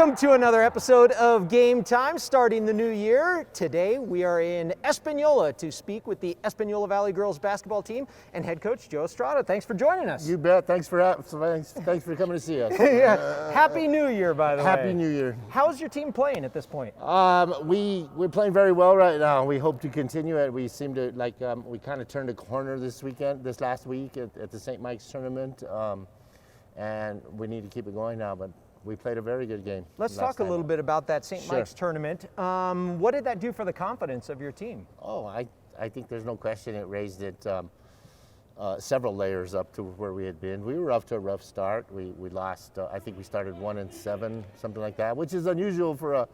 Welcome to another episode of Game Time, starting the new year. Today we are in Espanola to speak with the Espanola Valley girls basketball team and head coach Joe Estrada. Thanks for joining us. You bet. Thanks for coming to see us. Yeah. Happy New Year, by the way. Happy New Year. How's your team playing at this point? We're playing very well right now. We hope to continue it. We seem to we kind of turned a corner this last week at the St. Mike's tournament, and we need to keep it going now. But we played a very good game. Let's talk a little bit about that St. Mike's tournament. What did that do for the confidence of your team? Oh, I think there's no question it raised it several layers up to where we had been. We were off to a rough start. We lost, I think we started 1-7, something like that, which is unusual for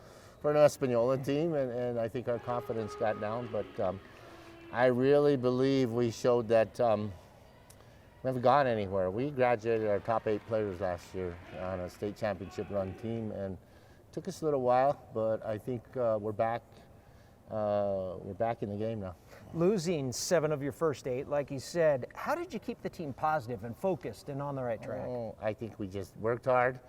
an Espanola team, and I think our confidence got down. But I really believe we showed that we haven't gone anywhere. We graduated our top 8 players last year on a state championship run team, and it took us a little while, but I think we're back in the game now. Losing 7 of your first 8, like you said, how did you keep the team positive and focused and on the right track? Oh, I think we just worked hard.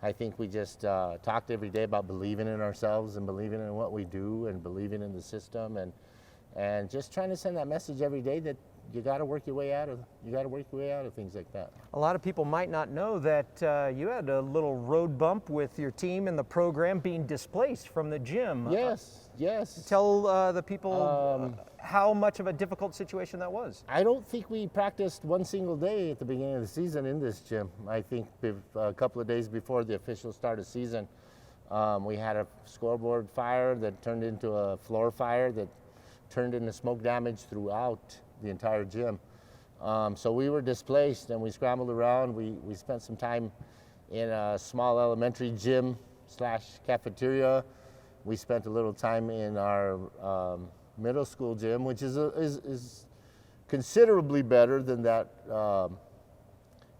I think we just talked every day about believing in ourselves and believing in what we do and believing in the system, and just trying to send that message every day that you got to work your way out of things like that. A lot of people might not know that you had a little road bump with your team and the program being displaced from the gym. Yes. Tell the people how much of a difficult situation that was. I don't think we practiced one single day at the beginning of the season in this gym. I think a couple of days before the official start of season, we had a scoreboard fire that turned into a floor fire that turned into smoke damage throughout the entire gym. So we were displaced and we scrambled around. We spent some time in a small elementary gym / cafeteria. We spent a little time in our middle school gym, which is considerably better than that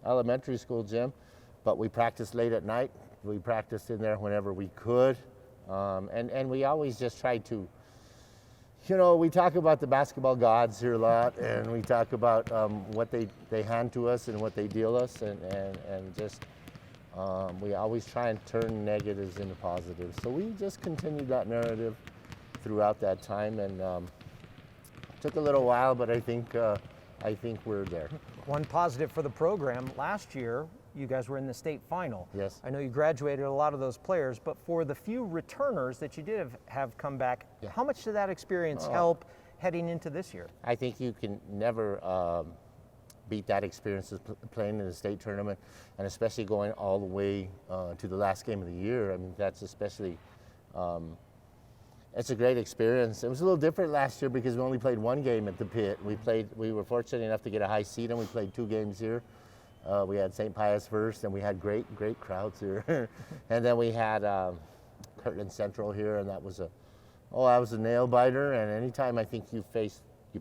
elementary school gym, but we practiced late at night. We practiced in there whenever we could, and we always just tried to, we talk about the basketball gods here a lot, and we talk about what they hand to us and what they deal us, and just we always try and turn negatives into positives. So we just continued that narrative throughout that time, and took a little while, but I think we're there. One positive for the program, last year you guys were in the state final. Yes. I know you graduated a lot of those players, but for the few returners that you did have come back, how much did that experience help heading into this year? I think you can never beat that experience of playing in the state tournament, and especially going all the way to the last game of the year. I mean, that's especially, it's a great experience. It was a little different last year because we only played one game at the pit. We were fortunate enough to get a high seed, and we played 2 games here. We had St. Pius first, and we had great crowds here. And then we had Kirtland Central here, and that was a nail biter. And anytime I think you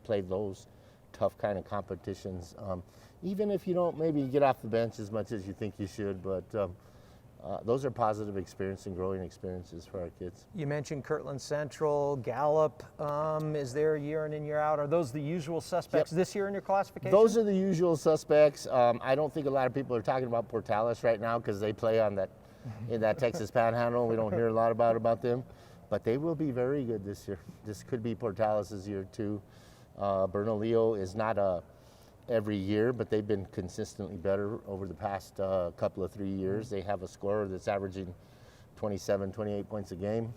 played those tough kind of competitions, even if you don't maybe get off the bench as much as you think you should, but those are positive experiences and growing experiences for our kids. You mentioned Kirtland Central, Gallup. Is there year in and year out? Are those the usual suspects this year in your classification? Those are the usual suspects. I don't think a lot of people are talking about Portales right now because they play on in that Texas Panhandle. We don't hear a lot about them, but they will be very good this year. This could be Portales' year too. Bernalillo is not every year, but they've been consistently better over the past couple of 3 years. They have a scorer that's averaging 27, 28 points a game.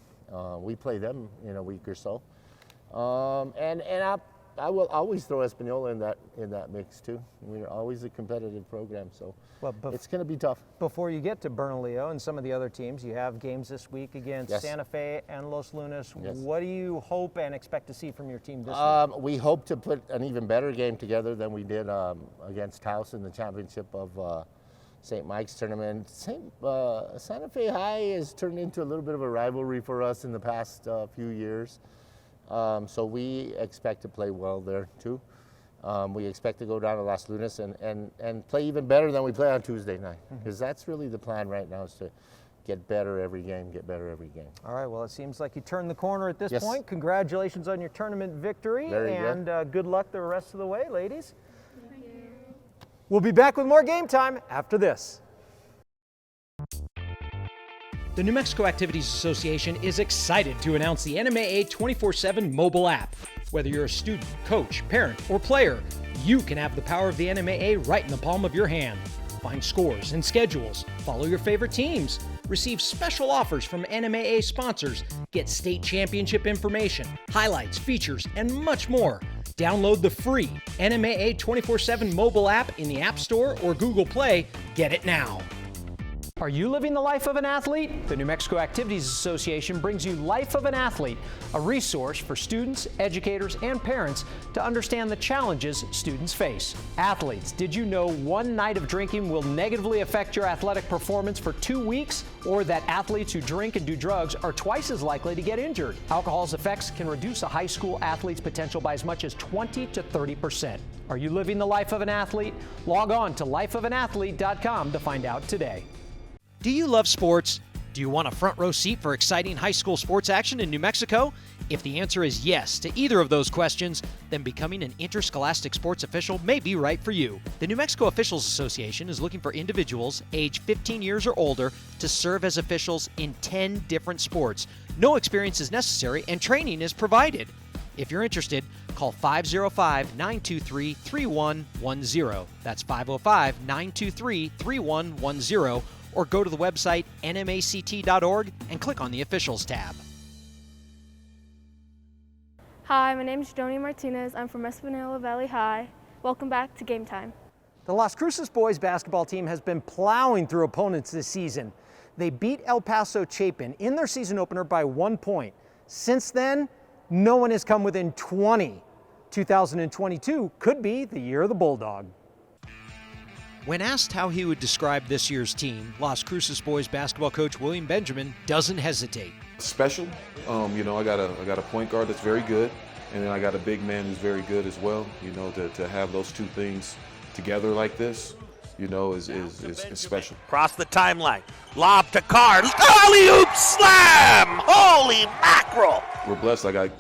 We play them in a week or so. And I will always throw Espanola in that mix too. We're always a competitive program, so it's going to be tough. Before you get to Bernalillo and some of the other teams, you have games this week against Santa Fe and Los Lunas. Yes. What do you hope and expect to see from your team this week? We hope to put an even better game together than we did against Taos in the championship of St. Mike's tournament. Santa Fe High has turned into a little bit of a rivalry for us in the past few years. So we expect to play well there too. We expect to go down to Las Lunas and play even better than we play on Tuesday night, because that's really the plan right now, is to get better every game. All right, well, it seems like you turned the corner at this point. Congratulations on your tournament victory, and good luck the rest of the way, ladies. Thank you. We'll be back with more Game Time after this. The New Mexico Activities Association is excited to announce the NMAA 24/7 mobile app. Whether you're a student, coach, parent, or player, you can have the power of the NMAA right in the palm of your hand. Find scores and schedules, follow your favorite teams, receive special offers from NMAA sponsors, get state championship information, highlights, features, and much more. Download the free NMAA 24/7 mobile app in the App Store or Google Play. Get it now. Are you living the life of an athlete? The New Mexico Activities Association brings you Life of an Athlete, a resource for students, educators, and parents to understand the challenges students face. Athletes, did you know one night of drinking will negatively affect your athletic performance for 2 weeks? Or that athletes who drink and do drugs are twice as likely to get injured? Alcohol's effects can reduce a high school athlete's potential by as much as 20 to 30%. Are you living the life of an athlete? Log on to lifeofanathlete.com to find out today. Do you love sports? Do you want a front row seat for exciting high school sports action in New Mexico? If the answer is yes to either of those questions, then becoming an interscholastic sports official may be right for you. The New Mexico Officials Association is looking for individuals age 15 years or older to serve as officials in 10 different sports. No experience is necessary and training is provided. If you're interested, call 505-923-3110. That's 505-923-3110. Or go to the website nmact.org and click on the Officials tab. Hi, my name is Joni Martinez. I'm from Espanola Valley High. Welcome back to Game Time. The Las Cruces boys basketball team has been plowing through opponents this season. They beat El Paso Chapin in their season opener by 1 point. Since then, no one has come within 20. 2022 could be the year of the Bulldog. When asked how he would describe this year's team, Las Cruces boys basketball coach William Benjamin doesn't hesitate. Special, I got a point guard that's very good, and then I got a big man who's very good as well. To have those two things together like this, is special. Across the timeline, lob to Card, alley-oop slam! Holy mackerel! We're blessed. I got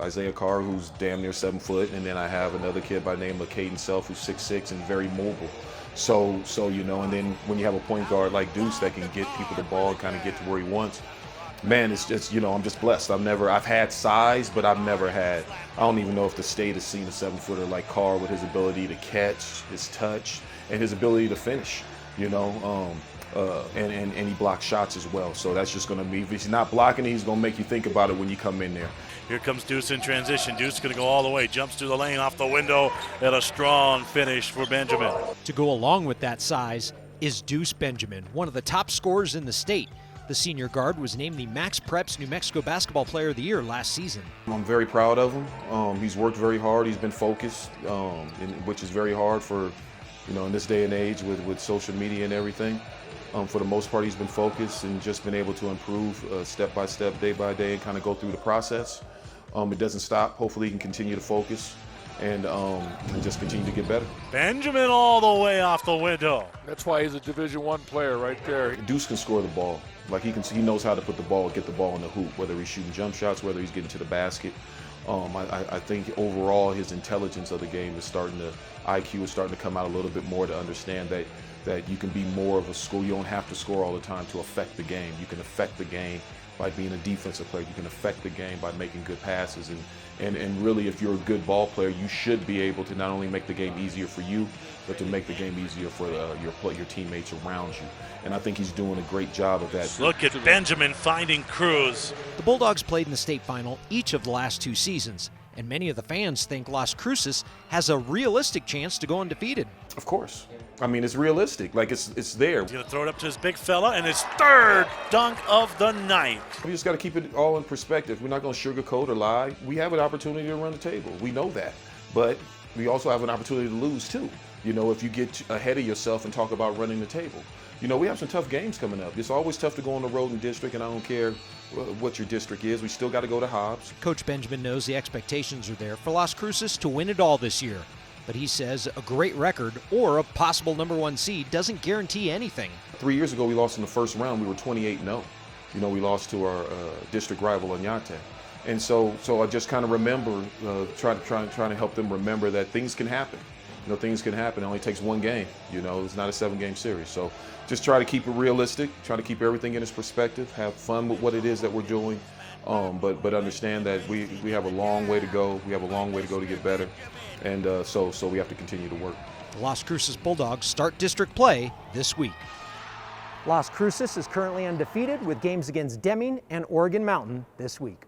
Isaiah Carr, who's damn near 7 foot, and then I have another kid by the name of Caden Self, who's 6'6" and very mobile. So and then when you have a point guard like Deuce that can get people the ball and kind of get to where he wants, man, it's just, I'm just blessed. I've had size, but I don't even know if the state has seen a 7-footer like Carr with his ability to catch, his touch, and his ability to finish, and he blocks shots as well. So that's just going to be, if he's not blocking, he's going to make you think about it when you come in there. Here comes Deuce in transition. Deuce is going to go all the way, jumps to the lane off the window, and a strong finish for Benjamin. To go along with that size is Deuce Benjamin, one of the top scorers in the state. The senior guard was named the Max Preps New Mexico Basketball Player of the Year last season. I'm very proud of him. He's worked very hard. He's been focused, which is very hard for, in this day and age with social media and everything. For the most part, he's been focused and just been able to improve step by step, day by day, and kind of go through the process. It doesn't stop. Hopefully he can continue to focus and just continue to get better. Benjamin all the way off the window. That's why he's a Division I player right there. Deuce can score the ball. Like he knows how to put the ball, get the ball in the hoop, whether he's shooting jump shots, whether he's getting to the basket. I think overall his intelligence of the game is IQ is starting to come out a little bit more to understand that you can be more of a scorer. You don't have to score all the time to affect the game. You can affect the game by being a defensive player. You can affect the game by making good passes. And really, if you're a good ball player, you should be able to not only make the game easier for you, but to make the game easier for your teammates around you. And I think he's doing a great job of that. Look at Benjamin finding Cruz. The Bulldogs played in the state final each of the last 2 seasons, and many of the fans think Las Cruces has a realistic chance to go undefeated. Of course. I mean, it's realistic. Like, it's there. He's going to throw it up to his big fella, and his third dunk of the night. We just got to keep it all in perspective. We're not going to sugarcoat or lie. We have an opportunity to run the table. We know that. But we also have an opportunity to lose, too. If you get ahead of yourself and talk about running the table. We have some tough games coming up. It's always tough to go on the road in district, and I don't care what your district is. We still got to go to Hobbs. Coach Benjamin knows the expectations are there for Las Cruces to win it all this year. But he says a great record or a possible #1 seed doesn't guarantee anything. 3 years ago, we lost in the first round. We were 28-0. We lost to our district rival, Oñate. And so I just kind of remember, trying to help them remember that things can happen. You know, things can happen. It only takes one game. You know, it's not a 7-game series. So just try to keep it realistic, try to keep everything in its perspective, have fun with what it is that we're doing, but understand that we have a long way to go. We have a long way to go to get better, and so we have to continue to work. The Las Cruces Bulldogs start district play this week. Las Cruces is currently undefeated with games against Deming and Oregon Mountain this week.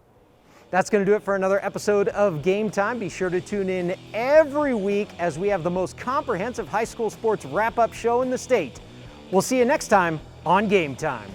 That's going to do it for another episode of Game Time. Be sure to tune in every week as we have the most comprehensive high school sports wrap-up show in the state. We'll see you next time on Game Time.